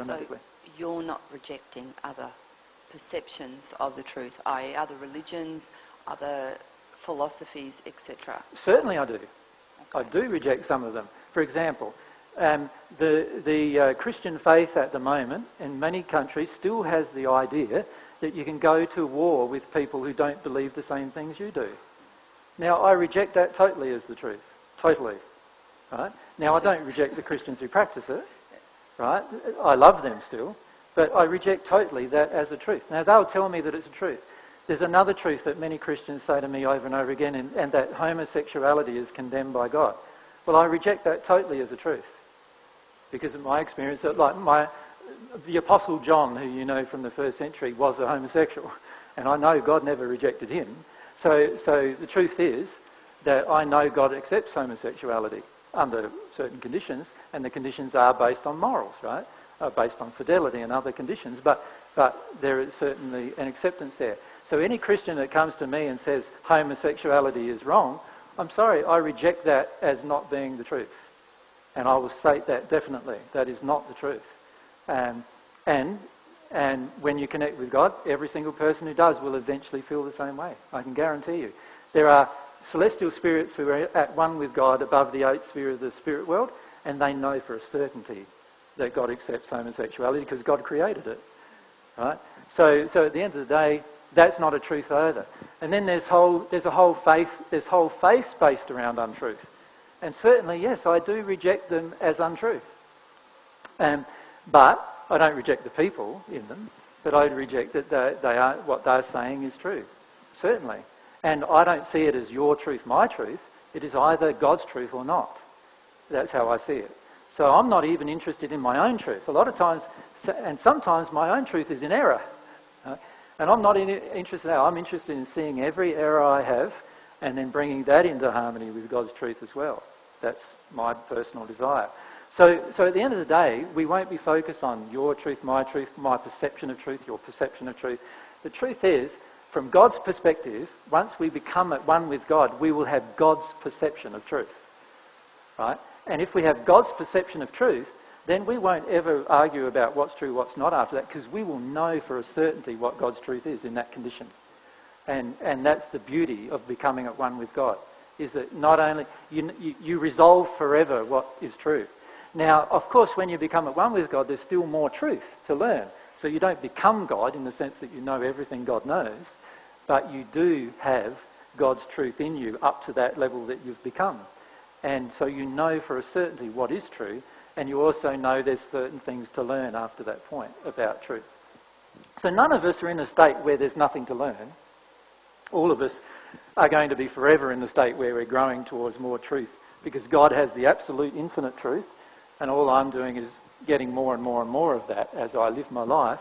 automatically. So you're not rejecting other perceptions of the truth, i.e. other religions, other philosophies, etc.? Certainly I do. Okay. I do reject some of them. For example, the Christian faith at the moment in many countries still has the idea that you can go to war with people who don't believe the same things you do. Now, I reject that totally as the truth. Totally. Right? Now, I don't reject the Christians who practice it. Right? I love them still. But I reject totally that as a truth. Now, they'll tell me that it's a truth. There's another truth that many Christians say to me over and over again, and that homosexuality is condemned by God. Well, I reject that totally as a truth. Because of my experience, the Apostle John, who you know from the first century, was a homosexual. And I know God never rejected him. So the truth is that I know God accepts homosexuality under certain conditions, and the conditions are based on morals, right? Based on fidelity and other conditions, but there is certainly an acceptance there. So any Christian that comes to me and says homosexuality is wrong, I'm sorry, I reject that as not being the truth. And I will state that definitely. That is not the truth. And when you connect with God, every single person who does will eventually feel the same way. I can guarantee you. There are celestial spirits who are at one with God above the eighth sphere of the spirit world, and they know for a certainty that God accepts homosexuality because God created it. Right? So at the end of the day, that's not a truth either. And then there's whole faiths based around untruth. And certainly, yes, I do reject them as untruth. But I don't reject the people in them, but I reject that they are what they're saying is true. Certainly. And I don't see it as your truth, my truth. It is either God's truth or not. That's how I see it. So I'm not even interested in my own truth. A lot of times, and sometimes my own truth is in error. And I'm not interested in that. I'm interested in seeing every error I have and then bringing that into harmony with God's truth as well. That's my personal desire. So at the end of the day, we won't be focused on your truth, my perception of truth, your perception of truth. The truth is, from God's perspective, once we become at one with God, we will have God's perception of truth. Right? And if we have God's perception of truth, then we won't ever argue about what's true, what's not after that, because we will know for a certainty what God's truth is in that condition. And that's the beauty of becoming at one with God, is that not only you resolve forever what is true. Now, of course, when you become at one with God, there's still more truth to learn. So you don't become God in the sense that you know everything God knows, but you do have God's truth in you up to that level that you've become. And so you know for a certainty what is true, and you also know there's certain things to learn after that point about truth. So none of us are in a state where there's nothing to learn. All of us are going to be forever in the state where we're growing towards more truth, because God has the absolute infinite truth, and all I'm doing is getting more and more and more of that as I live my life.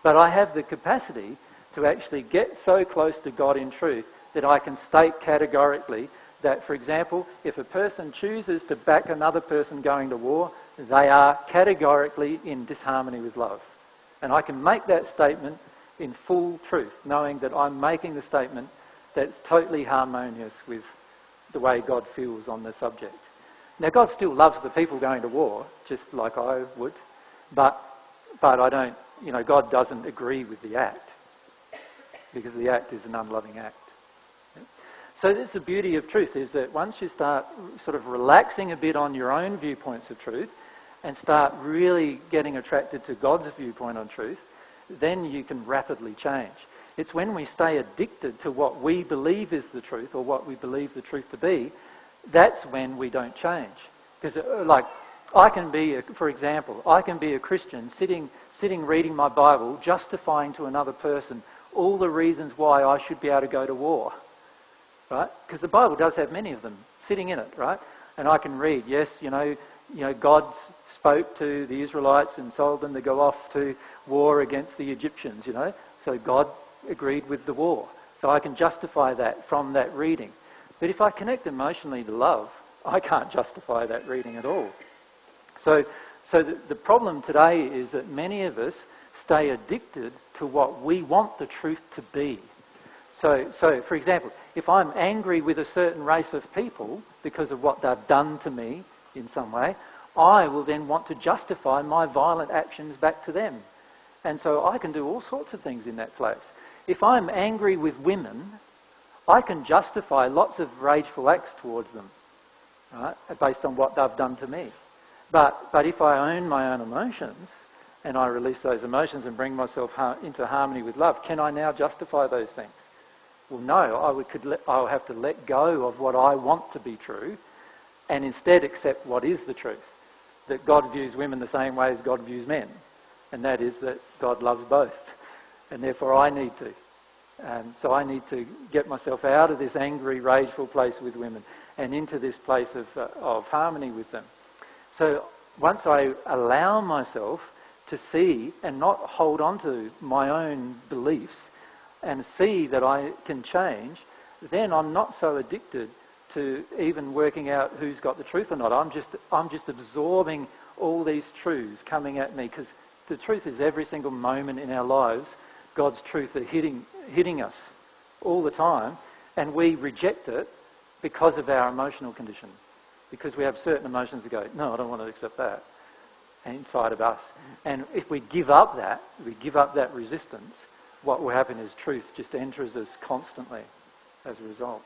But I have the capacity to actually get so close to God in truth that I can state categorically that, for example, if a person chooses to back another person going to war, they are categorically in disharmony with love. And I can make that statement in full truth, knowing that I'm making the statement that's totally harmonious with the way God feels on the subject. Now, God still loves the people going to war, just like I would, but I don't, God doesn't agree with the act, because the act is an unloving act. So that's the beauty of truth, is that once you start sort of relaxing a bit on your own viewpoints of truth and start really getting attracted to God's viewpoint on truth, then you can rapidly change. It's when we stay addicted to what we believe is the truth, or what we believe the truth to be, that's when we don't change. Because, I can be a Christian sitting reading my Bible, justifying to another person all the reasons why I should be able to go to war. Right? Because the Bible does have many of them sitting in it, right? And I can read, yes, God spoke to the Israelites and told them to go off to war against the Egyptians, So God agreed with the war. So I can justify that from that reading. But if I connect emotionally to love, I can't justify that reading at all. So the problem today is that many of us stay addicted to what we want the truth to be. So for example, if I'm angry with a certain race of people because of what they've done to me in some way, I will then want to justify my violent actions back to them. And so I can do all sorts of things in that place. If I'm angry with women, I can justify lots of rageful acts towards them, right, based on what they've done to me. But if I own my own emotions and I release those emotions and bring myself into harmony with love, can I now justify those things? Well, no. I will have to let go of what I want to be true and instead accept what is the truth. That God views women the same way as God views men. And that is that God loves both. And therefore I need to. So I need to get myself out of this angry, rageful place with women and into this place of harmony with them. So once I allow myself to see and not hold on to my own beliefs and see that I can change, then I'm not so addicted to even working out who's got the truth or not. I'm just absorbing all these truths coming at me, because the truth is every single moment in our lives, God's truth are hitting us all the time, and we reject it because of our emotional condition. Because we have certain emotions that go, no, I don't want to accept that, inside of us. And if we give up that resistance, what will happen is truth just enters us constantly as a result.